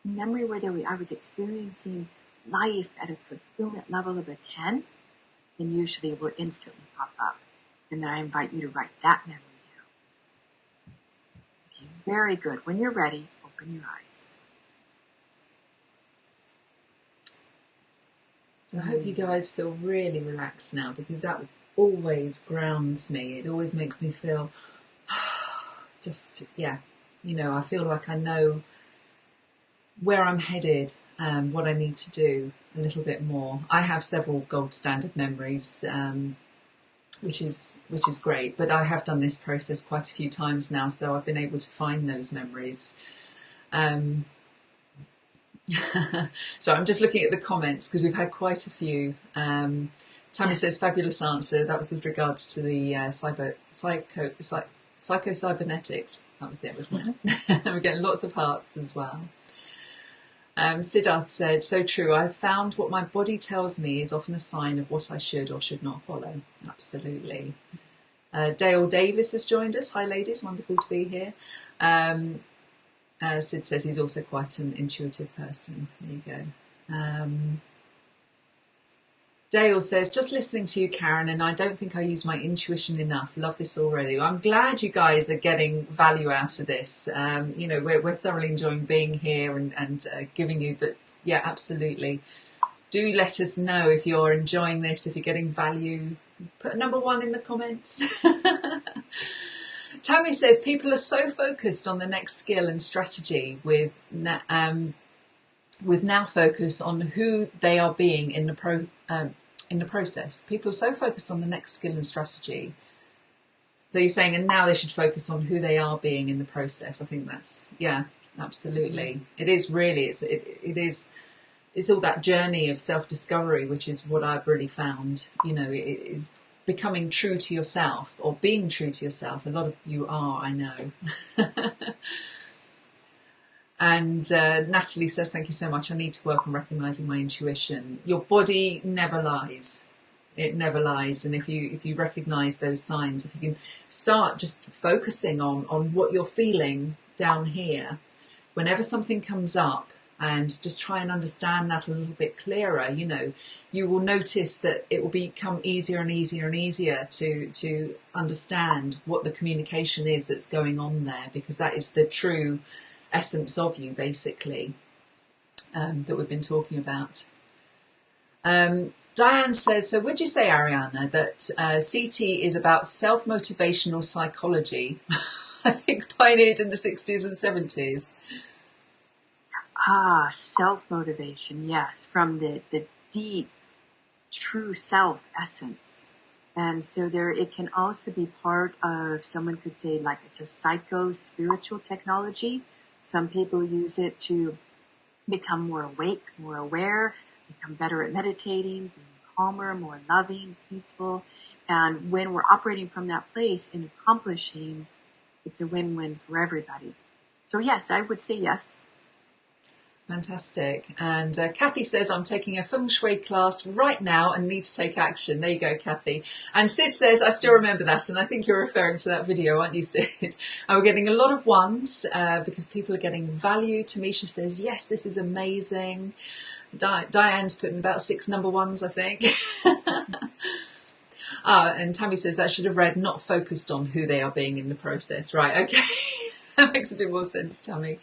A memory where I was experiencing life at a fulfillment level of a 10? And usually it will instantly pop up. And then I invite you to write that memory down. Okay, very good. When you're ready, open your eyes. So I hope you guys feel really relaxed now, because that always grounds me. It always makes me feel I feel like I know where I'm headed, what I need to do a little bit more. I have several gold standard memories, which is great, but I have done this process quite a few times now, so I've been able to find those memories. So I'm just looking at the comments because we've had quite a few. Tammy says, fabulous answer. That was with regards to the psycho-cybernetics. That was it, wasn't it? We're getting lots of hearts as well. Siddharth said, so true. I've found what my body tells me is often a sign of what I should or should not follow. Absolutely. Dale Davis has joined us. Hi, ladies. Wonderful to be here. Sid says he's also quite an intuitive person. There you go. Dale says, just listening to you, Karen, and I don't think I use my intuition enough. Love this already. I'm glad you guys are getting value out of this. We're thoroughly enjoying being here and giving you, but yeah, absolutely. Do let us know if you're enjoying this, if you're getting value. Put a number 1 in the comments. Tammy says, people are so focused on the next skill and strategy with now focus on who they are being in the process. People are so focused on the next skill and strategy. So you're saying, and now they should focus on who they are being in the process. I think that's, yeah, absolutely. It is really, it's all that journey of self-discovery, which is what I've really found. It's becoming true to yourself, or being true to yourself. A lot of you are, I know. And Natalie says, thank you so much. I need to work on recognising my intuition. Your body never lies. It never lies. And if you recognise those signs, if you can start just focusing on what you're feeling down here, whenever something comes up, and just try and understand that a little bit clearer, you will notice that it will become easier and easier and easier to understand what the communication is that's going on there, because that is the true essence of you, basically, that we've been talking about. Diane says, so would you say, Aryana, that CT is about self-motivational psychology? I think pioneered in the 60s and 70s. Self-motivation, yes, from the deep, true self essence. And so there, it can also be part of, someone could say, like, it's a psycho-spiritual technology. Some people use it to become more awake, more aware, become better at meditating, being calmer, more loving, peaceful. And when we're operating from that place and accomplishing, it's a win-win for everybody. So yes, I would say yes. Fantastic. And Kathy says, I'm taking a feng shui class right now and need to take action. There you go, Kathy. And Sid says, I still remember that. And I think you're referring to that video, aren't you, Sid? And we're getting a lot of ones because people are getting value. Tamisha says, yes, this is amazing. Diane's putting about 6 number ones, I think. And Tammy says, that should have read, not focused on who they are being in the process. Right, okay. That makes a bit more sense, Tammy.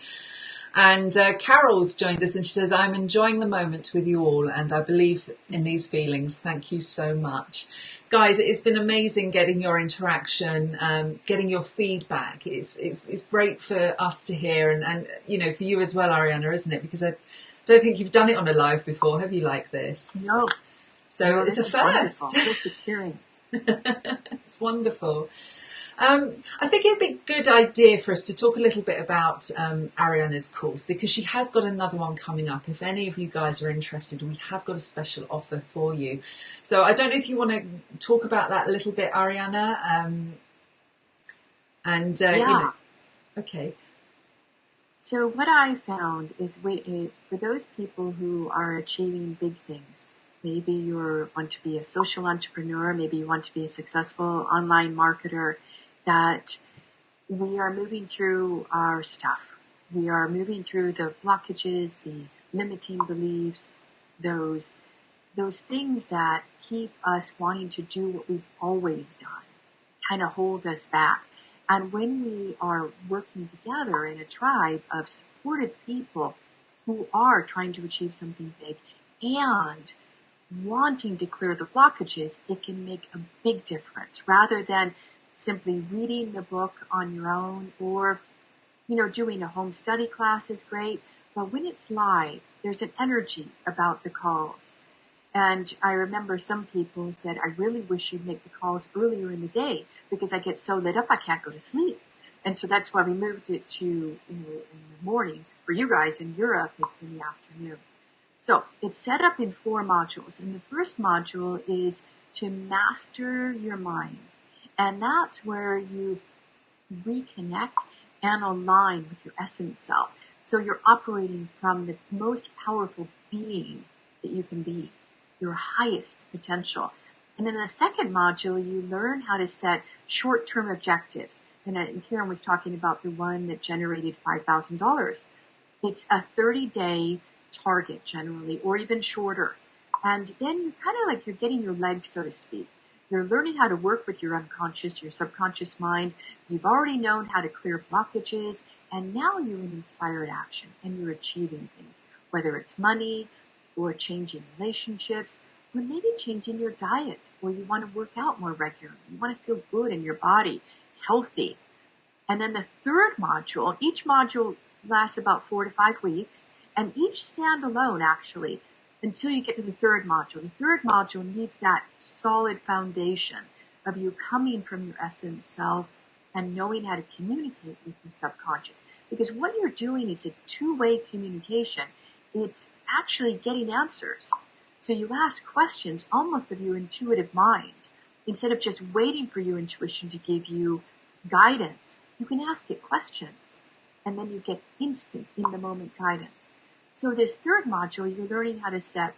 And Carol's joined us and she says, I'm enjoying the moment with you all and I believe in these feelings. Thank you so much. Guys, it's been amazing getting your interaction, getting your feedback. It's great for us to hear and, you know, for you as well, Aryana, isn't it? Because I don't think you've done it on a live before, have you, like this? No. So it's a first. It's wonderful. I think it'd be a good idea for us to talk a little bit about Aryana's course because she has got another one coming up. If any of you guys are interested, we have got a special offer for you. So I don't know if you want to talk about that a little bit, Aryana. You know, okay. So what I found is for those people who are achieving big things, maybe you want to be a social entrepreneur, maybe you want to be a successful online marketer, that we are moving through our stuff. We are moving through the blockages, the limiting beliefs, those things that keep us wanting to do what we've always done, kind of hold us back. And when we are working together in a tribe of supported people who are trying to achieve something big and wanting to clear the blockages, it can make a big difference rather than simply reading the book on your own or, you know, doing a home study class is great. But when it's live, there's an energy about the calls. And I remember some people said, I really wish you'd make the calls earlier in the day because I get so lit up I can't go to sleep. And so that's why we moved it to in the morning. For you guys in Europe, it's in the afternoon. So it's set up in 4 modules. And the first module is to master your mind. And that's where you reconnect and align with your essence self. So you're operating from the most powerful being that you can be, your highest potential. And in the second module, you learn how to set short-term objectives. And Karen was talking about the one that generated $5,000. It's a 30-day target generally, or even shorter. And then you kind of like you're getting your legs, so to speak. You're learning how to work with your unconscious, your subconscious mind. You've already known how to clear blockages, and now you're in inspired action, and you're achieving things, whether it's money, or changing relationships, or maybe changing your diet, or you want to work out more regularly. You want to feel good in your body, healthy. And then the third module, each module lasts about 4 to 5 weeks, and each stand alone, actually, until you get to the third module. The third module needs that solid foundation of you coming from your essence self and knowing how to communicate with your subconscious. Because what you're doing, it's a two-way communication. It's actually getting answers. So you ask questions almost of your intuitive mind. Instead of just waiting for your intuition to give you guidance, you can ask it questions. And then you get instant, in-the-moment guidance. So this third module, you're learning how to set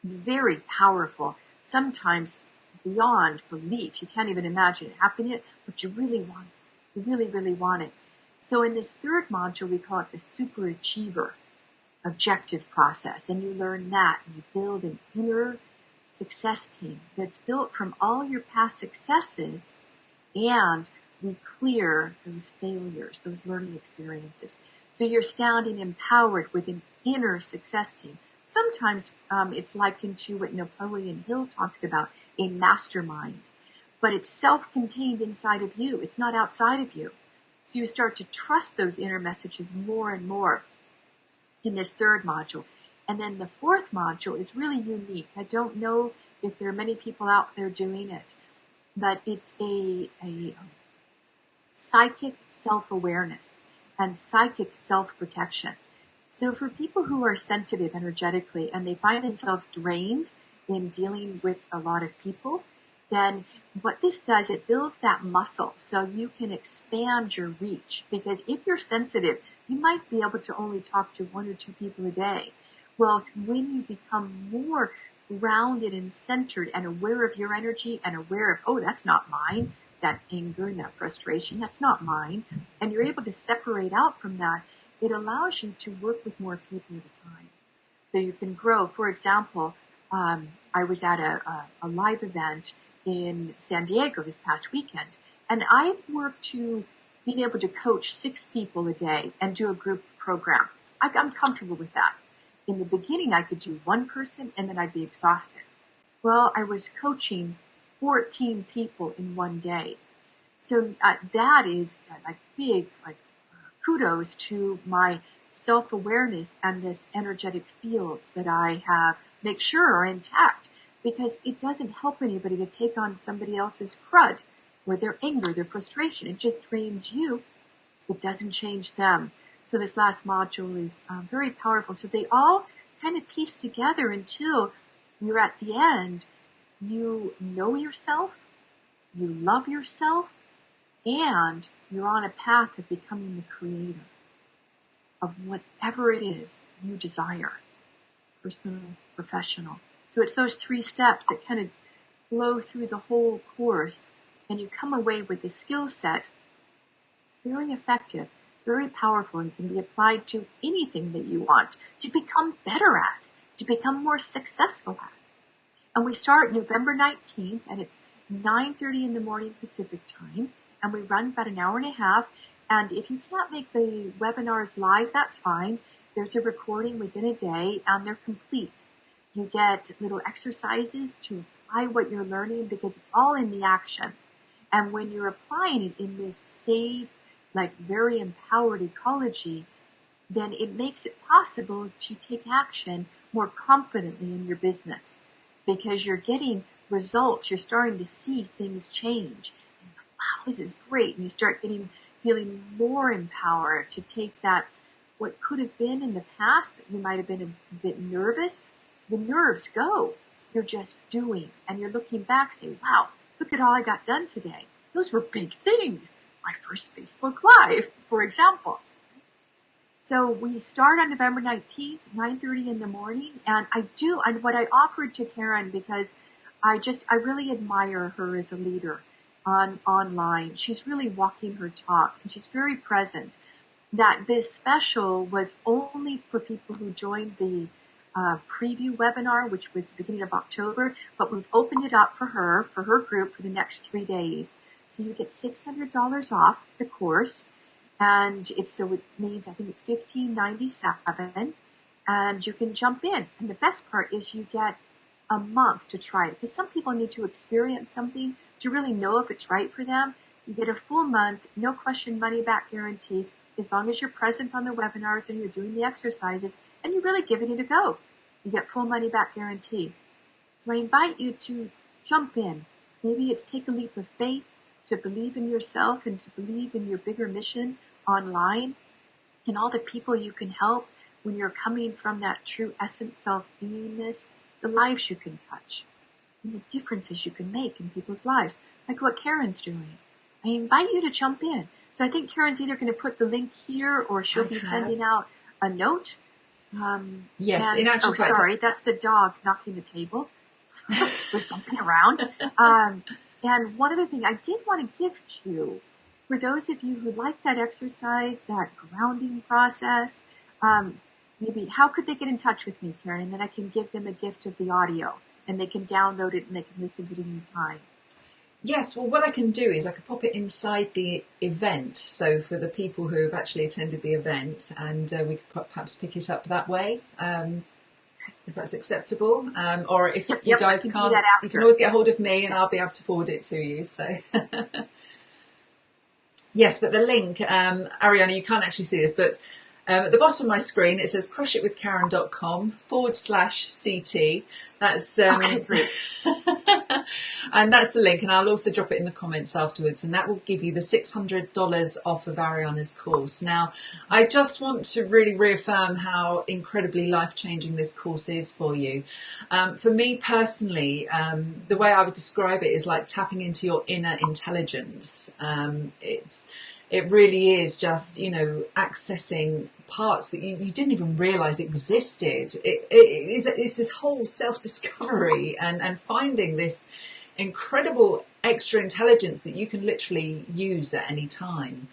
very powerful, sometimes beyond belief. You can't even imagine it happening yet, but you really want it. You really, really want it. So in this third module, we call it the super achiever objective process. And you learn that. And you build an inner success team that's built from all your past successes, and we clear those failures, those learning experiences. So you're standing empowered with an inner success team. Sometimes it's likened to what Napoleon Hill talks about, a mastermind. But it's self-contained inside of you. It's not outside of you. So you start to trust those inner messages more and more in this third module. And then the fourth module is really unique. I don't know if there are many people out there doing it, but it's a psychic self-awareness and psychic self-protection. So for people who are sensitive energetically and they find themselves drained in dealing with a lot of people, then what this does, it builds that muscle so you can expand your reach. Because if you're sensitive, you might be able to only talk to 1 or 2 people a day. Well, when you become more grounded and centered and aware of your energy and aware of, oh, that's not mine, that anger and that frustration, that's not mine, and you're able to separate out from that, it allows you to work with more people at a time. So you can grow. For example, I was at a live event in San Diego this past weekend, and I've worked to being able to coach 6 people a day and do a group program. I'm comfortable with that. In the beginning, I could do 1 person and then I'd be exhausted. Well, I was coaching 14 people in 1 day. So that is like big, kudos to my self-awareness and this energetic fields that I have, make sure are intact, because it doesn't help anybody to take on somebody else's crud or their anger, their frustration. It just drains you. It doesn't change them. So this last module is very powerful. So they all kind of piece together until you're at the end. You know yourself, you love yourself, and you're on a path of becoming the creator of whatever it is you desire, personal, professional. So it's those 3 steps that kind of flow through the whole course, and you come away with a skill set. It's very effective, very powerful, and can be applied to anything that you want to become better at, to become more successful at. And we start November 19th, and it's 9:30 in the morning Pacific time, and we run about an hour and a half. And if you can't make the webinars live, that's fine. There's a recording within a day, and they're complete. You get little exercises to apply what you're learning, because it's all in the action. And when you're applying it in this safe, very empowered ecology, then it makes it possible to take action more confidently in your business, because you're getting results. You're starting to see things change. And, wow, this is great. And you start feeling more empowered to take that, what could have been in the past, you might have been a bit nervous. The nerves go. You're just doing. And you're looking back saying, wow, look at all I got done today. Those were big things. My first Facebook Live, for example. So we start on November 19th, 9:30 in the morning. And what I offered to Karen, because I really admire her as a leader online. She's really walking her talk, and she's very present. That this special was only for people who joined the preview webinar, which was the beginning of October, but we've opened it up for her group for the next 3 days. So you get $600 off the course, and it means, I think it's $15.97, and you can jump in. And the best part is you get a month to try it, because some people need to experience something to really know if it's right for them. You get a full month, no question, money back guarantee, as long as you're present on the webinars and you're doing the exercises and you're really giving it a go. You get full money back guarantee. So I invite you to jump in. Maybe it's take a leap of faith, to believe in yourself and to believe in your bigger mission online and all the people you can help when you're coming from that true essence self-beingness, the lives you can touch, and the differences you can make in people's lives, like what Karen's doing. I invite you to jump in. So I think Karen's either going to put the link here or she'll be sending out a note. Yes, in actual fact. Sorry, that's the dog knocking the table. Was bumping around. And one other thing I did want to gift you, for those of you who like that exercise, that grounding process, maybe how could they get in touch with me, Karen? And then I can give them a gift of the audio, and they can download it and they can listen to it anytime. Yes, well, what I can do is I could pop it inside the event. So for the people who have actually attended the event, and we could perhaps pick it up that way, if that's acceptable. Or if you guys can't, you can always get hold of me and I'll be able to forward it to you. So yes, but the link, Aryana, you can't actually see this, but at the bottom of my screen it says crushitwithkaren.com/CT. That's Okay, great. and that's the link, and I'll also drop it in the comments afterwards, and that will give you the $600 off of Aryana's course. Now, I just want to really reaffirm how incredibly life-changing this course is for you. For me personally, the way I would describe it is like tapping into your inner intelligence. It really is just, accessing parts that you didn't even realize existed. It's this whole self-discovery and finding this incredible extra intelligence that you can literally use at any time.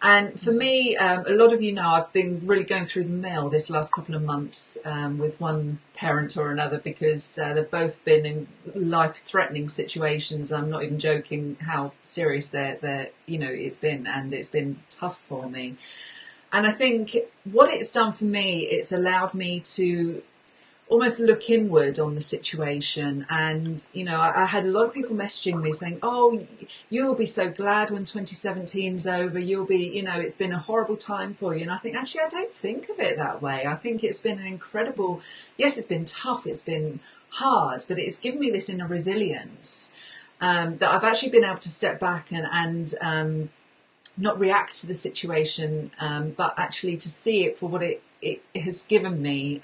And for me, a lot of you know I've been really going through the mill this last couple of months with one parent or another, because they've both been in life-threatening situations. I'm not even joking how serious it's been, and it's been tough for me. And I think what it's done for me, it's allowed me to almost look inward on the situation. And I had a lot of people messaging me saying, oh, you'll be so glad when 2017's over, you'll be, it's been a horrible time for you. And I think actually I don't think of it that way. I think it's been an incredible, yes, it's been tough, it's been hard, but it's given me this inner resilience that I've actually been able to step back and not react to the situation, but actually to see it for what it has given me,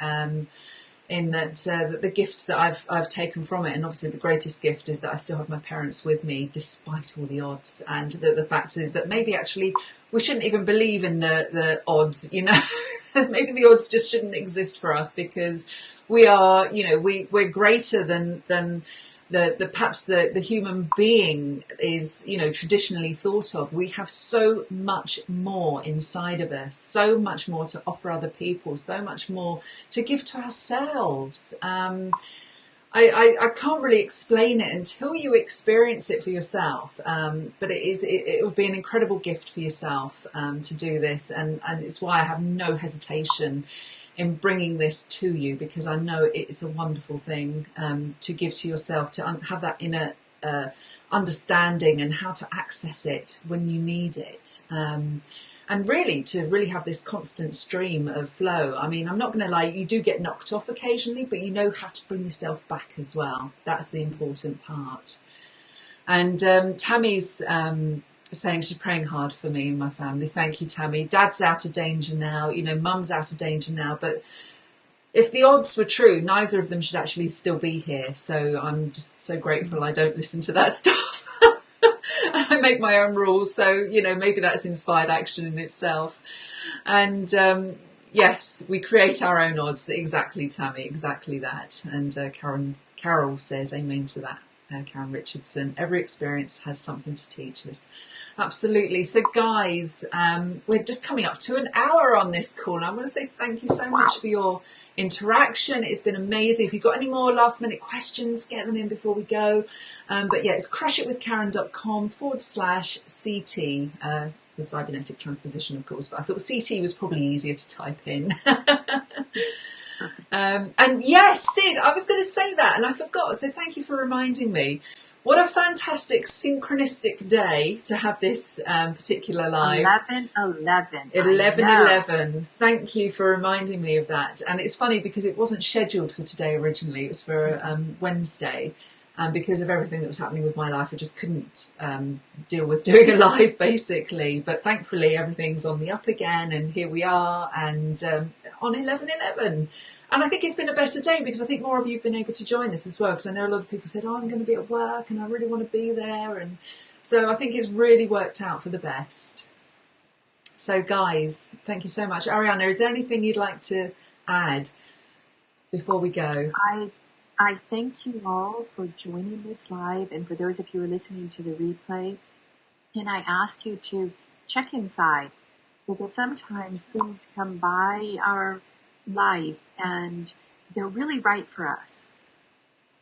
in that the gifts that I've taken from it. And obviously the greatest gift is that I still have my parents with me despite all the odds, and the fact is that maybe actually we shouldn't even believe in the odds, maybe the odds just shouldn't exist for us, because we are, we're greater than perhaps the human being is, traditionally thought of. We have so much more inside of us, so much more to offer other people, so much more to give to ourselves. I can't really explain it until you experience it for yourself, but it will be an incredible gift for yourself to do this, and it's why I have no hesitation in bringing this to you, because I know it's a wonderful thing to give to yourself, to have that inner understanding and how to access it when you need it, and really to really have this constant stream of flow. I mean, I'm not going to lie, you do get knocked off occasionally, but you know how to bring yourself back as well. That's the important part. And Tammy's saying she's praying hard for me and my family. Thank you, Tammy. Dad's out of danger now, Mum's out of danger now, but if the odds were true, neither of them should actually still be here. So I'm just so grateful I don't listen to that stuff. I make my own rules, so maybe that's inspired action in itself. And yes, we create our own odds. Exactly, Tammy, exactly that. And Carol says amen to that. Karen Richardson, every experience has something to teach us. Absolutely. So guys, we're just coming up to an hour on this call, and I want to say thank you so much for your interaction. It's been amazing. If you've got any more last minute questions, get them in before we go. But yeah, it's crushitwithkaren.com/CT, for cybernetic transposition, of course, but I thought CT was probably easier to type in. And yes, Sid, I was going to say that and I forgot, so thank you for reminding me. What a fantastic synchronistic day to have this particular live. 11:11. Thank you for reminding me of that. And it's funny because it wasn't scheduled for today originally. It was for Wednesday. And because of everything that was happening with my life, I just couldn't deal with doing a live, basically. But thankfully, everything's on the up again. And here we are, and on 11:11. And I think it's been a better day because I think more of you have been able to join us as well. Because I know a lot of people said, oh, I'm going to be at work and I really want to be there. And so I think it's really worked out for the best. So guys, thank you so much. Aryana, is there anything you'd like to add before we go? I thank you all for joining this live, and for those of you who are listening to the replay. And I ask you to check inside, because sometimes things come by our life and they're really right for us.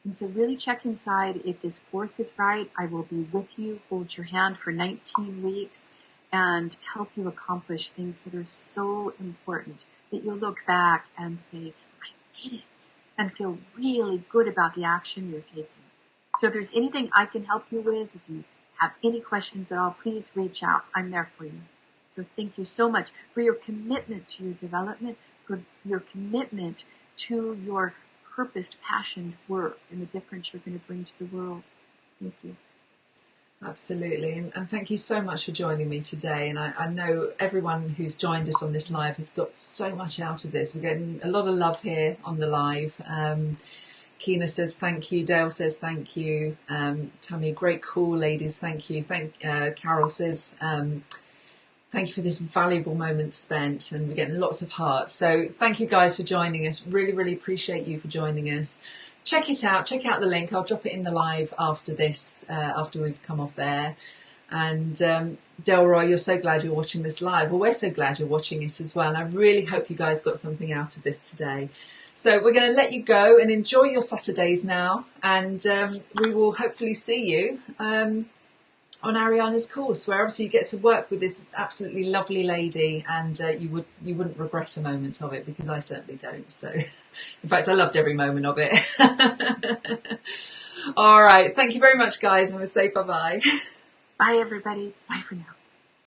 And so really check inside if this course is right. I will be with you, hold your hand for 19 weeks, and help you accomplish things that are so important that you'll look back and say, I did it, and feel really good about the action you're taking. So if there's anything I can help you with, if you have any questions at all, please reach out. I'm there for you. So thank you so much for your commitment to your development, for your commitment to your purposed, passioned work and the difference you're going to bring to the world. Thank you. Absolutely, and thank you so much for joining me today. And I know everyone who's joined us on this live has got so much out of this. We're getting a lot of love here on the live. Keena says thank you. Dale says thank you. Tammy, great call, ladies. Thank you. Carol says thank you for this valuable moment spent, and we're getting lots of hearts. So thank you guys for joining us. Really, really appreciate you for joining us. Check it out. Check out the link. I'll drop it in the live after this, after we've come off there. And Delroy, you're so glad you're watching this live. Well, we're so glad you're watching it as well. And I really hope you guys got something out of this today. So we're going to let you go and enjoy your Saturdays now. And we will hopefully see you on Aryana's course, where obviously you get to work with this absolutely lovely lady, and you wouldn't regret a moment of it, because I certainly don't. So, in fact, I loved every moment of it. All right, thank you very much, guys, and we'll say bye-bye. Bye, everybody. Bye for now.